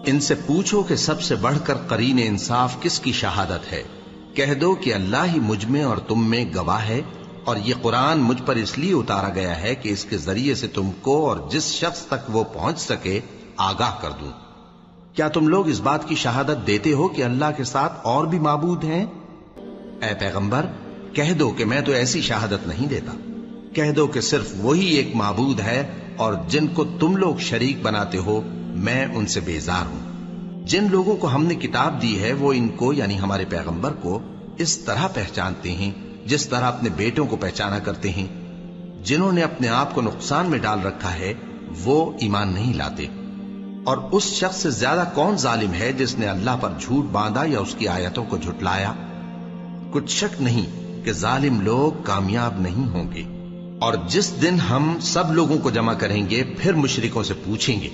ان سے پوچھو کہ سب سے بڑھ کر قرین انصاف کس کی شہادت ہے؟ کہہ دو کہ اللہ ہی مجھ میں اور تم میں گواہ ہے، اور یہ قرآن مجھ پر اس لیے اتارا گیا ہے کہ اس کے ذریعے سے تم کو اور جس شخص تک وہ پہنچ سکے آگاہ کر دوں۔ کیا تم لوگ اس بات کی شہادت دیتے ہو کہ اللہ کے ساتھ اور بھی معبود ہیں؟ اے پیغمبر کہہ دو کہ میں تو ایسی شہادت نہیں دیتا۔ کہہ دو کہ صرف وہی ایک معبود ہے، اور جن کو تم لوگ شریک بناتے ہو میں ان سے بیزار ہوں۔ جن لوگوں کو ہم نے کتاب دی ہے وہ ان کو یعنی ہمارے پیغمبر کو اس طرح پہچانتے ہیں جس طرح اپنے بیٹوں کو پہچانا کرتے ہیں۔ جنہوں نے اپنے آپ کو نقصان میں ڈال رکھا ہے وہ ایمان نہیں لاتے۔ اور اس شخص سے زیادہ کون ظالم ہے جس نے اللہ پر جھوٹ باندھا یا اس کی آیتوں کو جھٹلایا؟ کچھ شک نہیں کہ ظالم لوگ کامیاب نہیں ہوں گے۔ اور جس دن ہم سب لوگوں کو جمع کریں گے پھر مشرکوں سے پوچھیں گے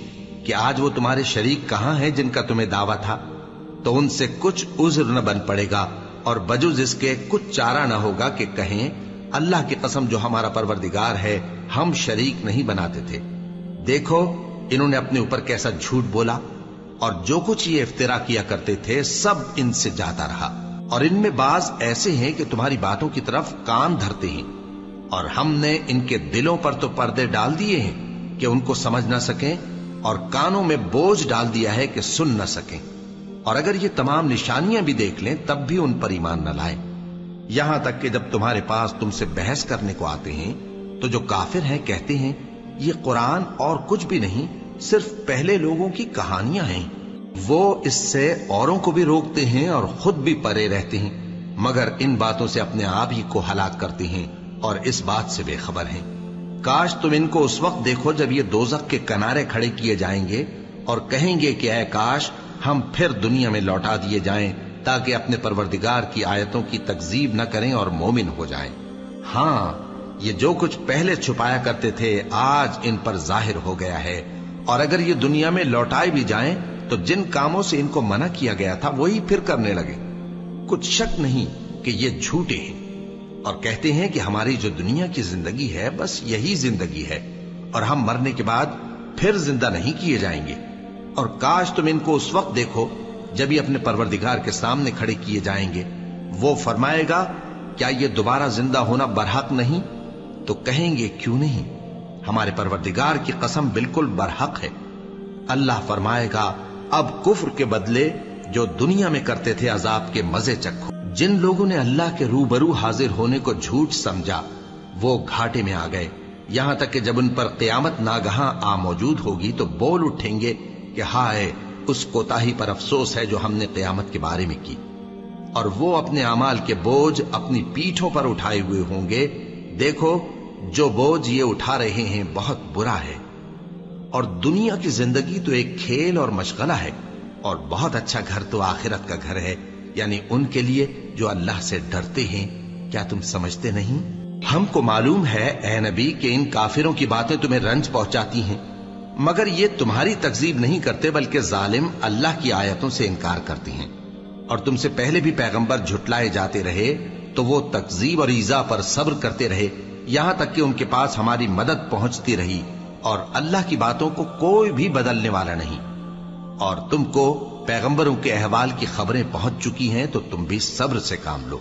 کہ آج وہ تمہارے شریک کہاں ہیں جن کا تمہیں دعویٰ تھا، تو ان سے کچھ عذر نہ بن پڑے گا اور بجز اس کے کچھ چارہ نہ ہوگا کہ کہیں اللہ کی قسم جو ہمارا پروردگار ہے ہم شریک نہیں بناتے تھے۔ دیکھو انہوں نے اپنے اوپر کیسا جھوٹ بولا، اور جو کچھ یہ افترا کیا کرتے تھے سب ان سے جاتا رہا۔ اور ان میں بعض ایسے ہیں کہ تمہاری باتوں کی طرف کان دھرتے ہیں، اور ہم نے ان کے دلوں پر تو پردے ڈال دیے ہیں کہ ان کو سمجھ نہ سکیں، اور کانوں میں بوجھ ڈال دیا ہے کہ سن نہ سکیں۔ اور اگر یہ تمام نشانیاں بھی دیکھ لیں تب بھی ان پر ایمان نہ لائیں۔ یہاں تک کہ جب تمہارے پاس تم سے بحث کرنے کو آتے ہیں تو جو کافر ہیں کہتے ہیں یہ قرآن اور کچھ بھی نہیں، صرف پہلے لوگوں کی کہانیاں ہیں۔ وہ اس سے اوروں کو بھی روکتے ہیں اور خود بھی پرے رہتے ہیں، مگر ان باتوں سے اپنے آپ ہی کو ہلاک کرتے ہیں اور اس بات سے بے خبر ہیں۔ کاش تم ان کو اس وقت دیکھو جب یہ دوزخ کے کنارے کھڑے کیے جائیں گے اور کہیں گے کہ اے کاش ہم پھر دنیا میں لوٹا دیے جائیں تاکہ اپنے پروردگار کی آیتوں کی تکذیب نہ کریں اور مومن ہو جائیں۔ ہاں یہ جو کچھ پہلے چھپایا کرتے تھے آج ان پر ظاہر ہو گیا ہے، اور اگر یہ دنیا میں لوٹائے بھی جائیں تو جن کاموں سے ان کو منع کیا گیا تھا وہی پھر کرنے لگے۔ کچھ شک نہیں کہ یہ جھوٹے ہیں، اور کہتے ہیں کہ ہماری جو دنیا کی زندگی ہے بس یہی زندگی ہے، اور ہم مرنے کے بعد پھر زندہ نہیں کیے جائیں گے۔ اور کاش تم ان کو اس وقت دیکھو جب یہ اپنے پروردگار کے سامنے کھڑے کیے جائیں گے، وہ فرمائے گا کیا یہ دوبارہ زندہ ہونا برحق نہیں؟ تو کہیں گے کیوں نہیں، ہمارے پروردگار کی قسم بالکل برحق ہے۔ اللہ فرمائے گا اب کفر کے بدلے جو دنیا میں کرتے تھے عذاب کے مزے چکھو۔ جن لوگوں نے اللہ کے روبرو حاضر ہونے کو جھوٹ سمجھا وہ گھاٹے میں آ گئے، یہاں تک کہ جب ان پر قیامت ناگہاں آ موجود ہوگی تو بول اٹھیں گے کہ ہائے اس کوتاہی پر افسوس ہے جو ہم نے قیامت کے بارے میں کی، اور وہ اپنے اعمال کے بوجھ اپنی پیٹھوں پر اٹھائے ہوئے ہوں گے۔ دیکھو جو بوجھ یہ اٹھا رہے ہیں بہت برا ہے، اور دنیا کی زندگی تو ایک کھیل اور مشغلہ ہے، اور بہت اچھا گھر تو آخرت کا گھر ہے، یعنی ان کے لیے جو اللہ سے ڈرتے ہیں۔ کیا تم سمجھتے نہیں؟ ہم کو معلوم ہے اے نبی کہ ان کافروں کی باتیں تمہیں رنج پہنچاتی ہیں، مگر یہ تمہاری تکذیب نہیں کرتے بلکہ ظالم اللہ کی آیتوں سے انکار کرتے ہیں۔ اور تم سے پہلے بھی پیغمبر جھٹلائے جاتے رہے تو وہ تکذیب اور ایذا پر صبر کرتے رہے، یہاں تک کہ ان کے پاس ہماری مدد پہنچتی رہی، اور اللہ کی باتوں کو کوئی بھی بدلنے والا نہیں۔ اور تم کو پیغمبروں کے احوال کی خبریں پہنچ چکی ہیں تو تم بھی صبر سے کام لو۔